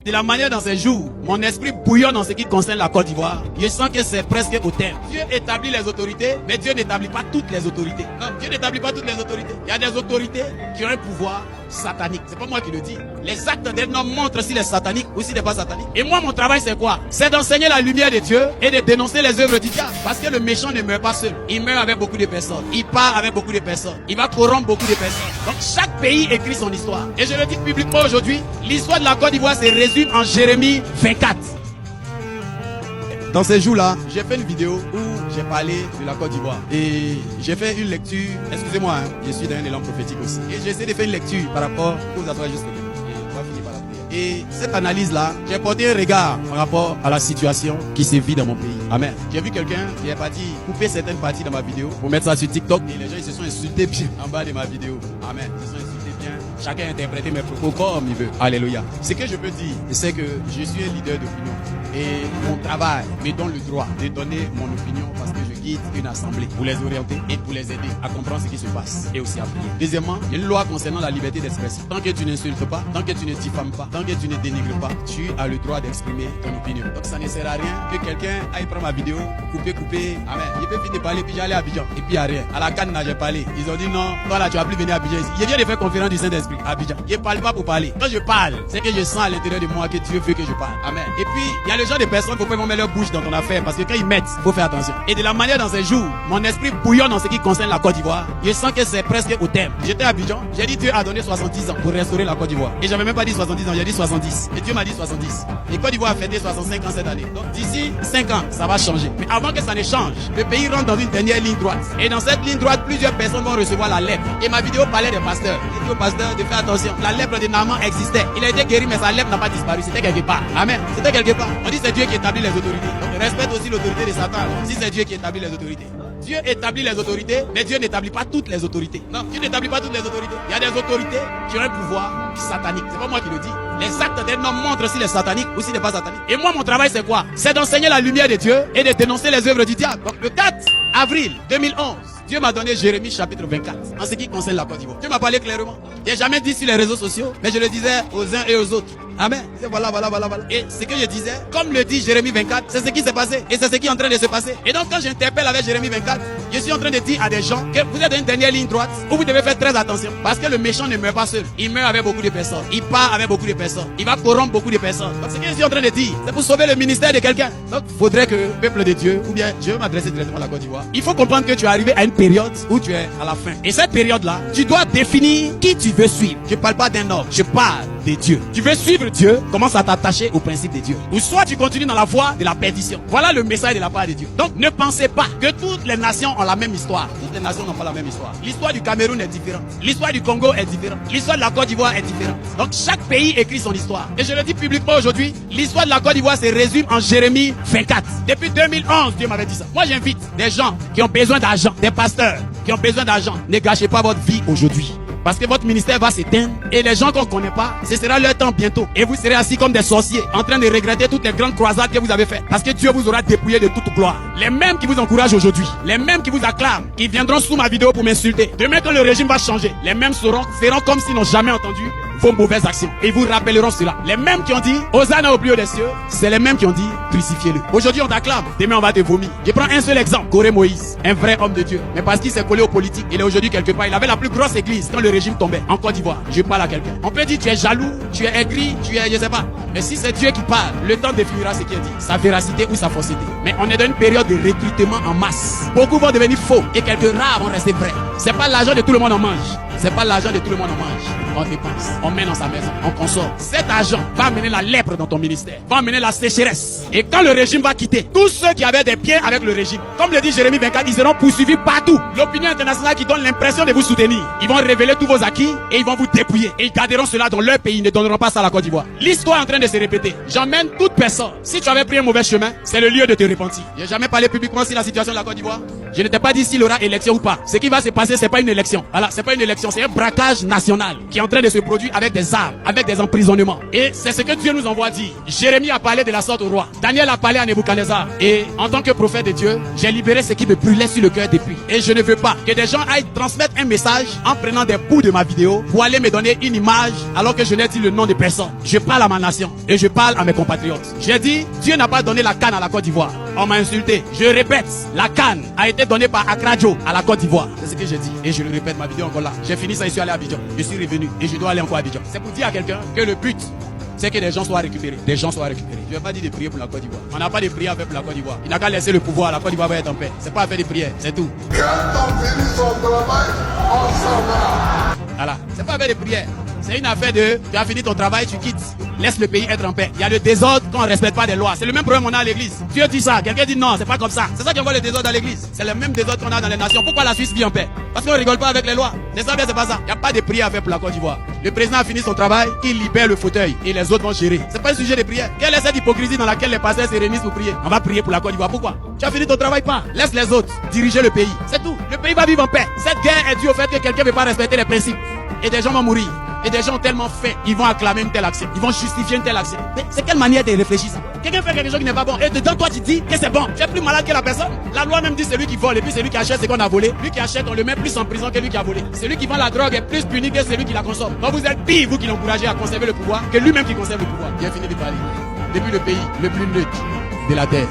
De la manière dans ces jours, mon esprit bouillonne en ce qui concerne la Côte d'Ivoire. Je sens que c'est presque au terme. Dieu établit les autorités, mais Dieu n'établit pas toutes les autorités. Non, Dieu n'établit pas toutes les autorités. Il y a des autorités qui ont un pouvoir satanique. C'est pas moi qui le dis. Les actes d'un homme montrent s'il est satanique ou s'il n'est pas satanique. Et moi, mon travail, c'est quoi? C'est d'enseigner la lumière de Dieu et de dénoncer les œuvres du diable. Parce que le méchant ne meurt pas seul. Il meurt avec beaucoup de personnes. Il part avec beaucoup de personnes. Il va corrompre beaucoup de personnes. Donc, chaque pays écrit son histoire. Et je le dis publiquement aujourd'hui, l'histoire de la Côte d'Ivoire se résume en Jérémie 24. Dans ces jours-là, j'ai fait une vidéo où j'ai parlé de la Côte d'Ivoire. Et j'ai fait une lecture, excusez-moi, je suis dans un élan prophétique aussi. Et j'ai essayé de faire une lecture par rapport aux affaires justes. Et cette analyse-là, j'ai porté un regard par rapport à la situation qui se vit dans mon pays. Amen. J'ai vu quelqu'un qui est parti couper certaines parties dans ma vidéo pour mettre ça sur TikTok. Et les gens ils se sont insultés bien en bas de ma vidéo. Amen. Ils se sont insultés bien. Chacun a interprété mes propos comme il veut. Alléluia. Ce que je peux dire, c'est que je suis un leader d'opinion. Et mon travail me donne le droit de donner mon opinion parce que je guide une assemblée pour les orienter et pour les aider à comprendre ce qui se passe et aussi à prier. Deuxièmement, il y a une loi concernant la liberté d'expression. Tant que tu n'insultes pas, tant que tu ne diffames pas, tant que tu ne dénigres pas, tu as le droit d'exprimer ton opinion. Donc ça ne sert à rien que quelqu'un aille prendre ma vidéo, couper. Amen. Il peut finir de parler puis j'allais à Abidjan. Et puis à rien. À la Cannes, j'ai parlé. Ils ont dit non, toi là tu vas plus venir à Abidjan ici. Je viens de faire conférence du Saint-Esprit à Abidjan. Je ne parle pas pour parler. Quand je parle, c'est que je sens à l'intérieur de moi que Dieu veut que je parle. Amen. Et puis, il y a le genre de personnes qui faut pas mettre leur bouche dans ton affaire parce que quand ils mettent, faut faire attention. Et de la manière dans ces jours, mon esprit bouillonne en ce qui concerne la Côte d'Ivoire. Je sens que c'est presque au terme. J'étais à Abidjan, j'ai dit Dieu a donné 70 ans pour restaurer la Côte d'Ivoire. Et j'avais même pas dit 70 ans, j'ai dit 70. Et Dieu m'a dit 70. Et Côte d'Ivoire a fêté 65 ans cette année. Donc d'ici 5 ans, ça va changer. Mais avant que ça ne change, le pays rentre dans une dernière ligne droite. Et dans cette ligne droite, plusieurs personnes vont recevoir la lèpre. Et ma vidéo parlait des pasteurs. J'ai dit aux pasteurs de faire attention. La lèpre de Naaman existait. Il a été guéri, mais sa lèpre n'a pas disparu. C'était quelque part. Amen. C'était quelque part. On dit c'est Dieu qui établit les autorités. Donc respecte aussi l'autorité de Satan. Si c'est Dieu qui établit les autorités. Dieu établit les autorités, mais Dieu n'établit pas toutes les autorités. Non, Dieu n'établit pas toutes les autorités. Il y a des autorités qui ont un pouvoir satanique. C'est pas moi qui le dis. Les actes d'un homme montrent s'il est satanique ou s'il n'est pas satanique. Et moi, mon travail, c'est quoi? C'est d'enseigner la lumière de Dieu et de dénoncer les œuvres du diable. Donc, le 4 avril 2011, Dieu m'a donné Jérémie chapitre 24 en ce qui concerne la Côte d'Ivoire. Dieu m'a parlé clairement. Je n'ai jamais dit sur les réseaux sociaux, mais je le disais aux uns et aux autres. Amen. Voilà. Et ce que je disais, comme le dit Jérémie 24, c'est ce qui s'est passé. Et c'est ce qui est en train de se passer. Et donc quand j'interpelle avec Jérémie 24, je suis en train de dire à des gens que vous êtes dans une dernière ligne droite où vous devez faire très attention. Parce que le méchant ne meurt pas seul. Il meurt avec beaucoup de personnes. Il part avec beaucoup de personnes. Il va corrompre beaucoup de personnes. Donc ce que je suis en train de dire, c'est pour sauver le ministère de quelqu'un. Donc il faudrait que le peuple de Dieu, ou bien je vais m'adresser directement à la Côte d'Ivoire. Il faut comprendre que tu es arrivé à une période où tu es à la fin. Et cette période-là, tu dois définir qui tu veux suivre. Je ne parle pas d'un homme, je parle de Dieu. Tu veux suivre Dieu, commence à t'attacher au principe de Dieu. Ou soit tu continues dans la voie de la perdition. Voilà le message de la part de Dieu. Donc ne pensez pas que toutes les nations ont la même histoire. Toutes les nations n'ont pas la même histoire. L'histoire du Cameroun est différente. L'histoire du Congo est différente. L'histoire de la Côte d'Ivoire est différente. Donc chaque pays écrit son histoire. Et je le dis publiquement aujourd'hui, l'histoire de la Côte d'Ivoire se résume en Jérémie 24. Depuis 2011, Dieu m'avait dit ça. Moi j'invite des gens qui ont besoin d'argent, des pasteurs qui ont besoin d'argent. Ne gâchez pas votre vie aujourd'hui. Parce que votre ministère va s'éteindre et les gens qu'on ne connaît pas, ce sera leur temps bientôt. Et vous serez assis comme des sorciers en train de regretter toutes les grandes croisades que vous avez faites. Parce que Dieu vous aura dépouillé de toute gloire. Les mêmes qui vous encouragent aujourd'hui, les mêmes qui vous acclament, qui viendront sous ma vidéo pour m'insulter. Demain quand le régime va changer, les mêmes seront comme s'ils n'ont jamais entendu vos mauvaises actions. Et ils vous rappelleront cela. Les mêmes qui ont dit Hosanna au plus haut des cieux, c'est les mêmes qui ont dit crucifiez-le. Aujourd'hui on t'acclame, demain on va te vomir. Je prends un seul exemple, Corée Moïse, un vrai homme de Dieu. Mais parce qu'il s'est collé aux politiques, il est aujourd'hui quelque part. Il avait la plus grosse église quand le régime tombait en Côte d'Ivoire. Je parle à quelqu'un. On peut dire tu es jaloux, tu es aigri, tu es je sais pas. Mais si c'est Dieu qui parle, le temps définira ce qu'il dit, sa véracité ou sa fausseté. Mais on est dans une période de recrutement en masse. Beaucoup vont devenir faux et quelques rares vont rester vrais. C'est pas l'argent de tout le monde on mange. C'est pas l'argent de tout le monde on mange. On dépense, on met dans sa maison, on consomme. Cet argent va amener la lèpre dans ton ministère, va amener la sécheresse. Et quand le régime va quitter, tous ceux qui avaient des pieds avec le régime, comme le dit Jérémie 24, ils seront poursuivis partout. L'opinion internationale qui donne l'impression de vous soutenir, ils vont révéler tous vos acquis et ils vont vous dépouiller. Et ils garderont cela dans leur pays, ils ne donneront pas ça à la Côte d'Ivoire. L'histoire est en train de se répéter. J'emmène toute personne. Si tu avais pris un mauvais chemin, c'est le lieu de te repentir. J'ai jamais parlé publiquement sur la situation de la Côte d'Ivoire. Je ne t'ai pas dit s'il y aura élection ou pas. Ce qui va se passer, c'est pas une élection. Voilà, c'est pas une élection, c'est un braquage national qui est en train de se produire avec des armes, avec des emprisonnements. Et c'est ce que Dieu nous envoie dire. Jérémie a parlé de la sorte au roi. Daniel a parlé à Nebuchadnezzar. Et en tant que prophète de Dieu, j'ai libéré ce qui me brûlait sur le cœur depuis. Et je ne veux pas que des gens aillent transmettre un message en prenant des bouts de ma vidéo pour aller me donner une image alors que je n'ai dit le nom de personne. Je parle à ma nation et je parle à mes compatriotes. J'ai dit, Dieu n'a pas donné la canne à la Côte d'Ivoire. On m'a insulté. Je répète, la canne a été donnée par Accra Joe à la Côte d'Ivoire. C'est ce que j'ai dit. Et je le répète, ma vidéo encore là. J'ai fini ça, je suis allé à Abidjan. Je suis revenu et je dois aller encore à Abidjan. C'est pour dire à quelqu'un que le but, c'est que des gens soient récupérés. Des gens soient récupérés. Je ne vais pas dire de prier pour la Côte d'Ivoire. On n'a pas de prière à faire pour la Côte d'Ivoire. Il n'a qu'à laisser le pouvoir. La Côte d'Ivoire va être en paix. C'est pas à faire des prières. C'est tout. Voilà. C'est pas à faire des prières. C'est une affaire de, tu as fini ton travail, tu quittes. Laisse le pays être en paix. Il y a le désordre quand on ne respecte pas des lois. C'est le même problème qu'on a à l'église. Dieu dit ça. Quelqu'un dit non, c'est pas comme ça. C'est ça qui envoie le désordre dans l'église. C'est le même désordre qu'on a dans les nations. Pourquoi la Suisse vit en paix? Parce qu'on ne rigole pas avec les lois. C'est ça, bien, c'est pas ça. Il n'y a pas de prière à faire pour la Côte d'Ivoire. Le président a fini son travail, il libère le fauteuil et les autres vont gérer. C'est pas un sujet de prière. Quelle est cette hypocrisie dans laquelle les pasteurs se réunissent pour prier? On va prier pour la Côte d'Ivoire. Pourquoi? Tu as fini ton travail, pas. Laisse les autres diriger le pays. C'est tout. Le pays va vivre en paix. Cette guerre est due au fait que quelqu'un ne veut pas respecter les principes. Et des gens vont mourir. Et des gens ont tellement fait, ils vont acclamer une telle action. Ils vont justifier une telle action. Mais c'est quelle manière de réfléchir ça? Quelqu'un fait quelque chose qui n'est pas bon. Et dedans, toi, tu dis que c'est bon. Tu es plus malade que la personne. La loi même dit celui qui vole et puis celui qui achète ce qu'on a volé. Lui qui achète, on le met plus en prison que lui qui a volé. Celui qui vend la drogue est plus puni que celui qui la consomme. Donc vous êtes pire, vous qui l'encouragez à conserver le pouvoir, que lui-même qui conserve le pouvoir. Bien fini de parler. Depuis le pays le plus neutre de la terre.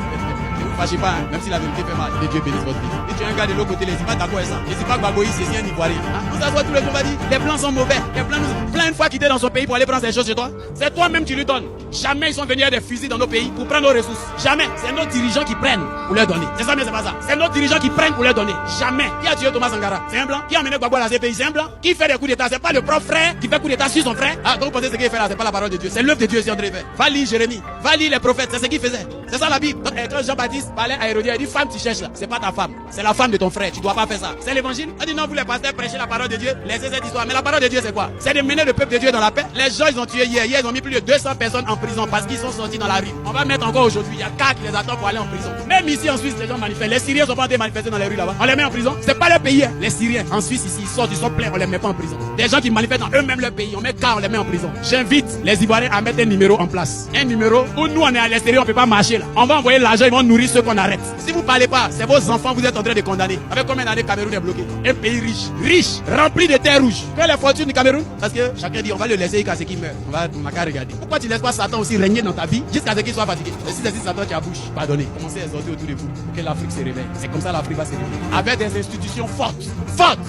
Ne vous fâchez pas, hein, même si la vérité fait mal. Que Dieu bénisse votre vie. Et tu es un gars de l'autre côté, les pas d'accord avec ça. Les pas Gbagoï, c'est un Ivoirien. Hein? Vous savez tous les jours, on va dire, les blancs sont mauvais. Les blancs nous plein de fois quitté dans son pays pour aller prendre ces choses chez toi. C'est toi-même qui lui donnes. Jamais ils sont venus avec des fusils dans nos pays pour prendre nos ressources. Jamais. C'est nos dirigeants qui prennent pour leur donner. C'est ça, mais c'est pas ça. C'est nos dirigeants qui prennent pour leur donner. Jamais. Qui a tué Thomas Sankara? C'est un blanc. Qui a amené Gbagbo dans ces pays? C'est un blanc. Qui fait des coups d'état? C'est pas le propre frère qui fait coup d'état sur son frère. Ah, donc vous pensez ce qu'il fait là? C'est pas la parole de Dieu. C'est l'œuvre de Dieu ici en train de faire. Va lire Jérémie. Va lire les prophètes. C'est ce qu'il faisait. C'est ça la Bible. Donc, quand Jean-Baptiste parlait à Hérodias, il dit femme, tu cherches là. C'est pas ta femme. C'est la femme de ton frère. Tu dois pas faire ça. C'est l'évangile. On dit non, vous les pasteurs prêchez la parole de Dieu. Laissez cette histoire. Mais la parole de Dieu, c'est quoi? C'est de mener le peuple de Dieu dans la paix. Les gens, ils ont tué hier. Hier, ils ont mis plus de 200 personnes en prison parce qu'ils sont sortis dans la rue. On va mettre encore aujourd'hui. Il y a 4 qui les attendent pour aller en prison. Même ici en Suisse, les gens manifestent. Les Syriens sont pas en train de manifester dans les rues là-bas. On les met en prison. C'est pas leur pays. Les Syriens en Suisse ici, ils sortent, ils sont pleins. On les met pas en prison. Des gens qui manifestent dans eux-mêmes leur pays. On met 4, on les met en prison. J'invite les Ivoiriens à mettre un numéro en place. Un numéro où nous, on est à l'extérieur, on peut pas marcher là. On va envoyer l'argent, ils vont nourrir ceux qu'on arrête. Si vous parlez pas, c'est vos enfants, vous êtes en train de condamner. Avec combien d'années Cameroun est bloqué? Un pays riche, rempli de terres rouges. Quelle est la fortune du Cameroun? Parce que chacun dit, on va le laisser jusqu'à ce qu'il meure. On va qu'à regarder. Pourquoi tu laisses pas Satan aussi régner dans ta vie jusqu'à ce qu'il soit fatigué? Et si c'est Satan qui a bouche, pardonnez. Commencez à exhorter autour de vous pour que l'Afrique se réveille. C'est comme ça l'Afrique va se réveiller. Avec des institutions fortes,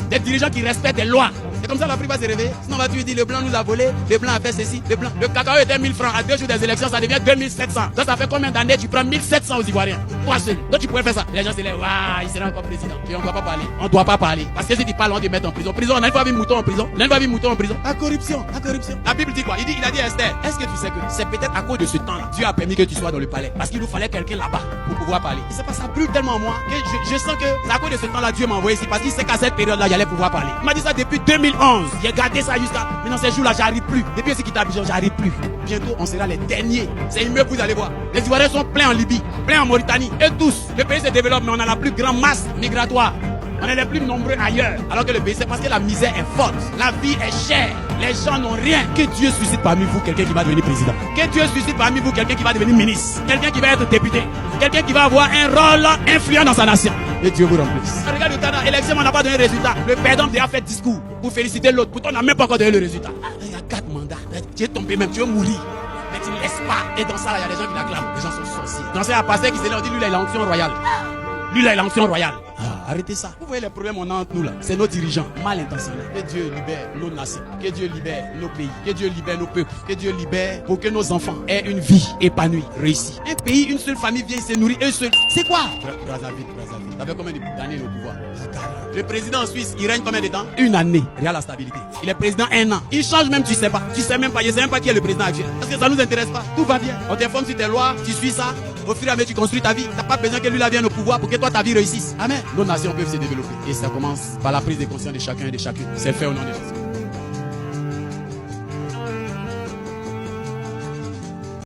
des dirigeants qui respectent les lois. C'est comme ça l'Afrique va se réveiller. Sinon, on va dire, le blanc nous a volé, le blanc a fait ceci, le blanc. Le cacao était 1000 francs. À 2 jours des élections, ça devient 2700. Donc ça fait combien d'années tu prends 1700 aux Ivoiriens? Toi seul. Donc tu pourrais faire ça. Les gens se lèvent, waouh, il sera encore président. Et on ne doit pas parler. On ne doit pas parler. Parce que si tu parles, on te met en prison. On n'a pas vu mouton en prison. On n'a pas vu mouton en prison. La corruption. La Bible dit quoi? Il a dit à Esther, est-ce que tu sais que c'est peut-être à cause de ce temps-là, Dieu a permis que tu sois dans le palais. Parce qu'il nous fallait quelqu'un là-bas pour pouvoir parler. Et c'est pas ça brûle tellement moi que je sens que c'est à cause de ce temps-là, Dieu m'a envoyé ici. Parce qu'il sait qu'à cette période-là, j'allais pouvoir parler. Il m'a dit ça depuis 2011. J'ai gardé ça jusqu'à maintenant ces jours-là, j'arrive plus. Depuis ce qui t'a Abidjan, j'arrive plus. Bientôt, on sera les derniers. C'est immeuble, vous allez voir. Les Ivoiriens sont pleins en Libye, pleins en Mauritanie. Et tous, le pays se développe, mais on a la plus grande masse migratoire. On est les plus nombreux ailleurs. Alors que le pays, c'est parce que la misère est forte. La vie est chère. Les gens n'ont rien. Que Dieu suscite parmi vous quelqu'un qui va devenir président. Que Dieu suscite parmi vous quelqu'un qui va devenir ministre. Quelqu'un qui va être député. Quelqu'un qui va avoir un rôle influent dans sa nation. Et Dieu vous remplisse. Regarde le Ghana, l'élection, on n'a pas donné le résultat. Le perdant a fait discours pour féliciter l'autre. Pourtant, on n'a même pas encore donné le résultat. Il y a 4 mandats. Tu es tombé même, tu veux mourir. Mais tu ne laisses pas. Et dans ça, il y a des gens qui l'acclament. Les gens sont sorciers. Dans ça, il y a un pasteur qui s'est là, on dit, lui, il a l'onction royale. Lui, il a l'onction royale. Arrêtez ça. Vous voyez les problèmes qu'on a entre nous là. C'est nos dirigeants mal intentionnés. Que Dieu libère nos nations. Que Dieu libère nos pays. Que Dieu libère nos peuples. Que Dieu libère pour que nos enfants aient une vie épanouie, réussie. Un pays, une seule famille vient se nourrir. Un seul. C'est quoi? Brazzaville. Ça fait combien d'années le pouvoir? Le président en Suisse, il règne combien de temps? Une année. Regarde la stabilité. Il est président 1 an. Il change même, tu sais pas. Tu sais même pas. Je sais même pas qui est le président actuel. Parce que ça nous intéresse pas. Tout va bien. On t'informe sur tes lois. Tu suis ça. Au fur et à mesure, tu construis ta vie. T'as pas besoin que lui là vienne au pouvoir pour que toi ta vie réussisse. Amen. Nos nations peuvent se développer. Et ça commence par la prise de conscience de chacun et de chacune. C'est fait au nom de Jésus.